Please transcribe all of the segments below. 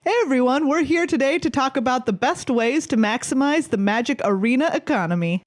Hey everyone, we're here today to talk about the best ways to maximize the Magic Arena economy.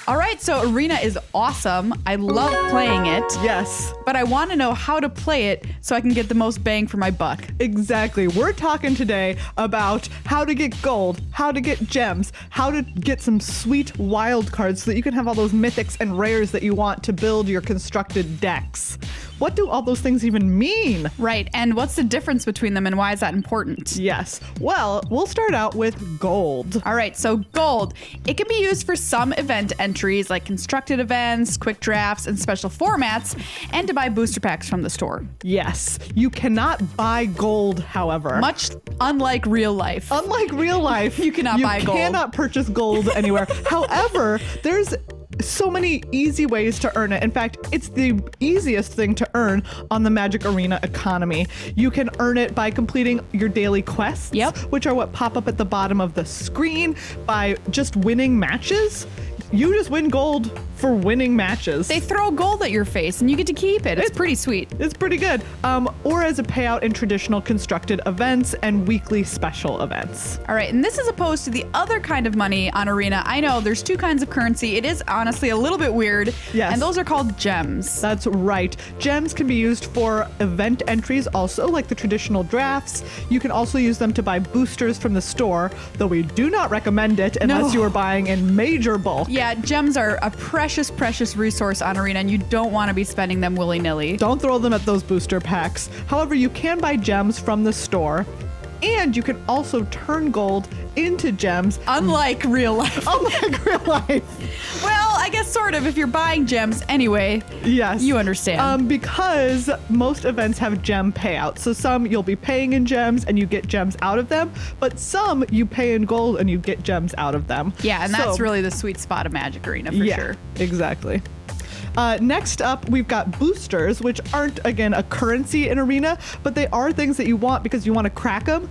All right, so Arena is awesome. I love playing it. Yes. But I want to know how to play it so I can get the most bang for my buck. Exactly. We're talking today about how to get gold, how to get gems, how to get some sweet wild cards so that you can have all those mythics and rares that you want to build your constructed decks. What do all those things even mean? Right, and what's the difference between them and why is that important? Yes. Well, we'll start out with gold. All right, so gold. It can be used for some event entries like constructed events, quick drafts, and special formats, and to buy booster packs from the store. Yes. You cannot buy gold, however. Much unlike real life. Unlike real life, You cannot buy gold. You cannot purchase gold anywhere. However, there's so many easy ways to earn it. In fact, it's the easiest thing to earn on the Magic Arena economy. You can earn it by completing your daily quests, which are what pop up at the bottom of the screen, by just winning matches. You just win gold for winning matches. They throw gold at your face and you get to keep it. It's pretty sweet. It's pretty good. Or as a payout in traditional constructed events and weekly special events. All right, and this is opposed to the other kind of money on Arena. I know there's two kinds of currency. It is honestly a little bit weird. Yes. And those are called gems. That's right. Gems can be used for event entries also, like the traditional drafts. You can also use them to buy boosters from the store, though we do not recommend it unless you are buying in major bulk. Yeah, gems are a precious, precious resource on Arena, and you don't want to be spending them willy-nilly. Don't throw them at those booster packs. However, you can buy gems from the store, and you can also turn gold into gems. Unlike real life. Unlike real life. Well, I guess sort of if you're buying gems anyway. Yes. You understand. Because most events have gem payouts. So some you'll be paying in gems and you get gems out of them, but some you pay in gold and you get gems out of them. Yeah, and that's really the sweet spot of Magic Arena for sure. Exactly. Next up, we've got boosters, which aren't, again, a currency in Arena, but they are things that you want because you want to crack them.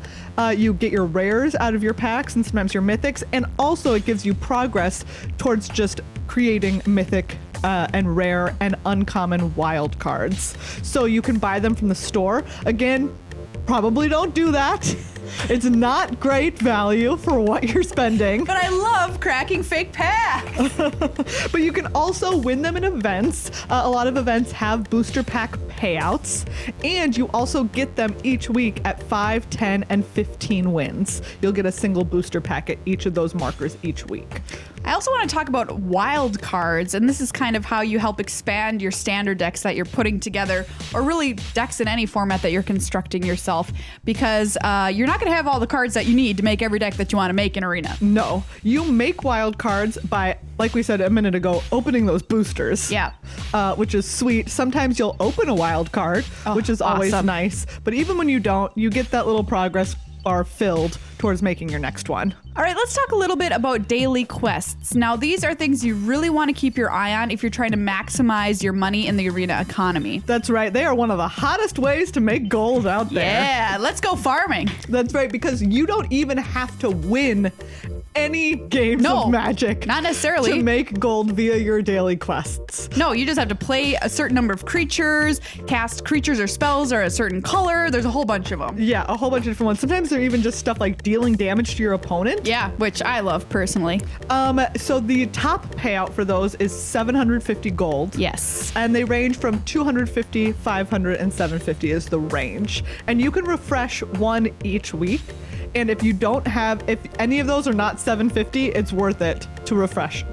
You get your rares out of your packs and sometimes your mythics, and also it gives you progress towards just creating mythic and rare and uncommon wild cards. So you can buy them from the store. Again, probably don't do that. It's not great value for what you're spending. But I love cracking fake packs. But you can also win them in events. A lot of events have booster pack payouts, and you also get them each week at 5, 10, and 15 wins. You'll get a single booster pack at each of those markers each week. I also want to talk about wild cards, and this is kind of how you help expand your standard decks that you're putting together, or really decks in any format that you're constructing yourself, because you're not going to have all the cards that you need to make every deck that you want to make in Arena. No, you make wild cards by, like we said a minute ago, opening those boosters. Yeah. Which is sweet. Sometimes you'll open a wild card, which is always nice. But even when you don't, you get that little progress bar filled towards making your next one. All right, let's talk a little bit about daily quests. Now, these are things you really want to keep your eye on if you're trying to maximize your money in the Arena economy. That's right. They are one of the hottest ways to make gold out there. Yeah, let's go farming. That's right, because you don't even have to win any games of Magic. Not necessarily. To make gold via your daily quests. No, you just have to play a certain number of creatures, cast creatures or spells or a certain color. There's a whole bunch of them. Yeah, a whole bunch of different ones. Sometimes they're even just stuff like dealing damage to your opponent. Yeah, which I love personally. So the top payout for those is 750 gold. Yes. And they range from 250, 500, and 750 is the range. And you can refresh one each week. And if any of those are not 750, it's worth it to refresh.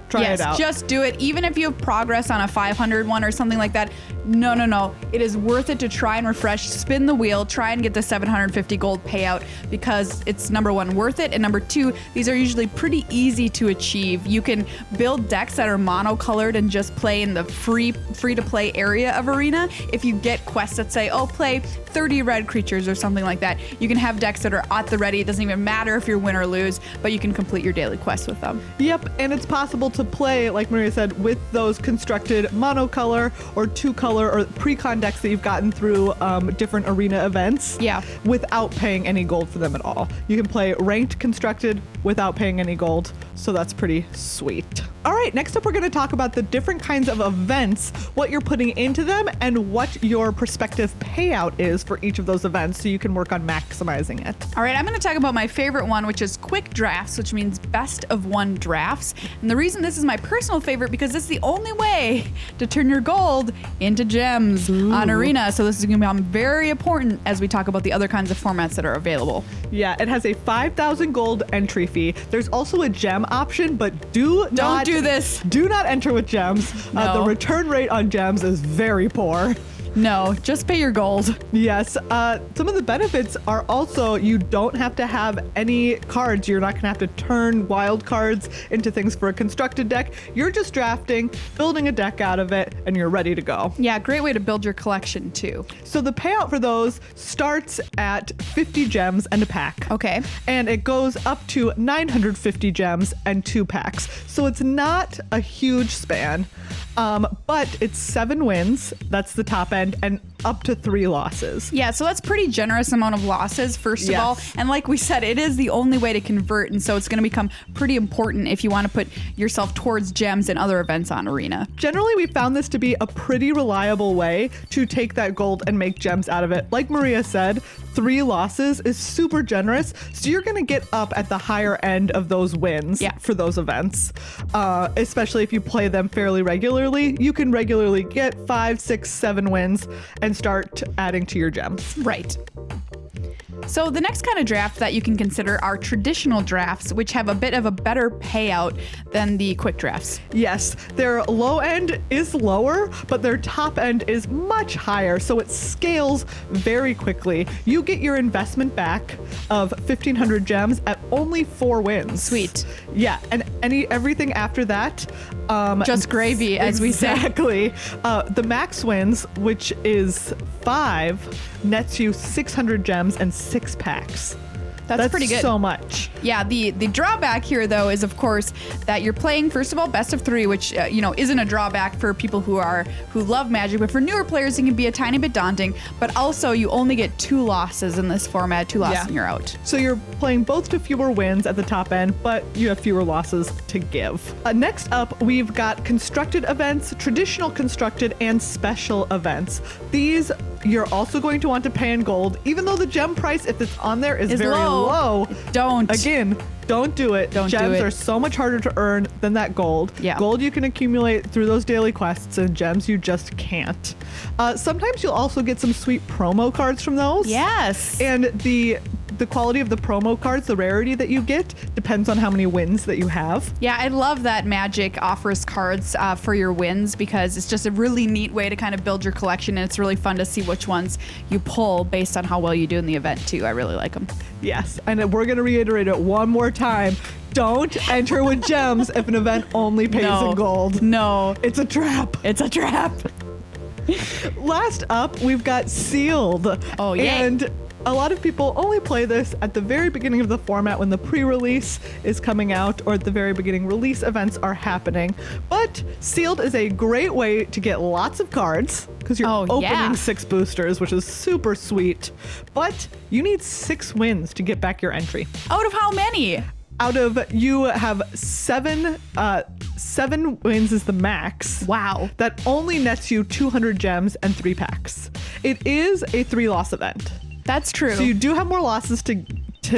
Try it out. Just do it. Even if you have progress on a 500 one or something like that, no. It is worth it to try and refresh, spin the wheel, try and get the 750 gold payout because it's number one, worth it. And number two, these are usually pretty easy to achieve. You can build decks that are monocolored and just play in the free to play area of Arena. If you get quests that say, play 30 red creatures or something like that, you can have decks that are at the ready. It doesn't even matter if you win or lose, but you can complete your daily quests with them. Yep, and it's possible to play, like Maria said, with those constructed monocolor or two-color or pre-con decks that you've gotten through different Arena events without paying any gold for them at all. You can play ranked constructed without paying any gold, So that's pretty sweet. All right, next up, we're going to talk about the different kinds of events, what you're putting into them, and what your prospective payout is for each of those events so you can work on maximizing it. All right, I'm going to talk about my favorite one, which is quick drafts, which means best of one drafts. And the reason this is my personal favorite because this is the only way to turn your gold into gems on Arena. So this is going to become very important as we talk about the other kinds of formats that are available. Yeah, it has a 5,000 gold entry fee. There's also a gem option, but don't do this. Do not enter with gems. No. The return rate on gems is very poor. No, just pay your gold. Yes. Some of the benefits are also you don't have to have any cards. You're not going to have to turn wild cards into things for a constructed deck. You're just drafting, building a deck out of it, and you're ready to go. Yeah, great way to build your collection too. So the payout for those starts at 50 gems and a pack. Okay. And it goes up to 950 gems and 2 packs. So it's not a huge span, but it's 7 wins. That's the top end, and up to 3 losses. Yeah, so that's pretty generous amount of losses, first of all. And like we said, it is the only way to convert, and so it's going to become pretty important if you want to put yourself towards gems and other events on Arena. Generally, we found this to be a pretty reliable way to take that gold and make gems out of it. Like Maria said, 3 losses is super generous, so you're going to get up at the higher end of those wins for those events. Especially if you play them fairly regularly, you can regularly get 5, 6, 7 wins and start adding to your gems. Right. So the next kind of draft that you can consider are traditional drafts, which have a bit of a better payout than the quick drafts. Yes, their low end is lower, but their top end is much higher, so it scales very quickly. You get your investment back of 1,500 gems at only 4 wins. Sweet. Yeah, and everything after that, just gravy, as we say. Exactly. The max wins, which is 5, nets you 600 gems and 6 packs. That's pretty good. So much. Yeah, the drawback here, though, is, of course, that you're playing, first of all, best of 3, which, isn't a drawback for people who love Magic. But for newer players, it can be a tiny bit daunting. But also, you only get 2 losses in this format, 2 losses and you're out. So you're playing both to fewer wins at the top end, but you have fewer losses to give. Next up, we've got constructed events, traditional constructed, and special events. These you're also going to want to pay in gold, even though the gem price, if it's on there, is very low. Don't. Again, don't do it. Don't Gems do it. are so much harder to earn than that gold. Yeah. Gold you can accumulate through those daily quests, and gems you just can't. Sometimes you'll also get some sweet promo cards from those. Yes. And the quality of the promo cards, the rarity that you get, depends on how many wins that you have. Yeah, I love that Magic offers cards for your wins because it's just a really neat way to kind of build your collection, and it's really fun to see which ones you pull based on how well you do in the event too. I really like them. Yes, and we're going to reiterate it one more time. Don't enter with gems if an event only pays in gold. No. It's a trap. It's a trap. Last up, we've got Sealed. Oh, yeah. And a lot of people only play this at the very beginning of the format when the pre-release is coming out, or at the very beginning release events are happening. But Sealed is a great way to get lots of cards because you're opening 6 boosters, which is super sweet. But you need 6 wins to get back your entry. Out of how many? Out of, you have 7 wins is the max. Wow. That only nets you 200 gems and 3 packs. It is a 3-loss event. That's true. So you do have more losses to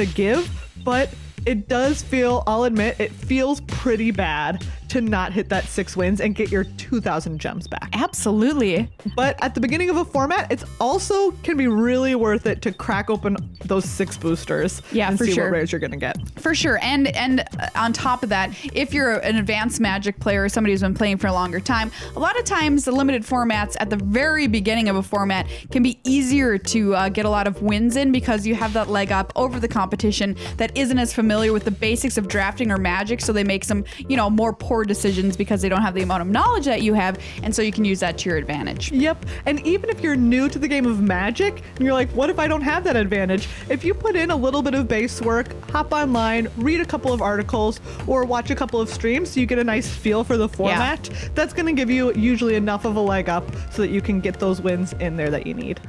give, but it does feel, I'll admit, it feels pretty bad to not hit that 6 wins and get your 2,000 gems back. Absolutely. But at the beginning of a format, it's also can be really worth it to crack open those 6 boosters and see what rares you're going to get. For sure. And on top of that, if you're an advanced Magic player or somebody who's been playing for a longer time, a lot of times the limited formats at the very beginning of a format can be easier to get a lot of wins in because you have that leg up over the competition that isn't as familiar with the basics of drafting or Magic, so they make some, more poor decisions because they don't have the amount of knowledge that you have, and so you can use that to your advantage. Yep. And even if you're new to the game of Magic and you're like, what if I don't have that advantage? If you put in a little bit of base work, hop online, read a couple of articles, or watch a couple of streams so you get a nice feel for the format, that's going to give you usually enough of a leg up so that you can get those wins in there that you need.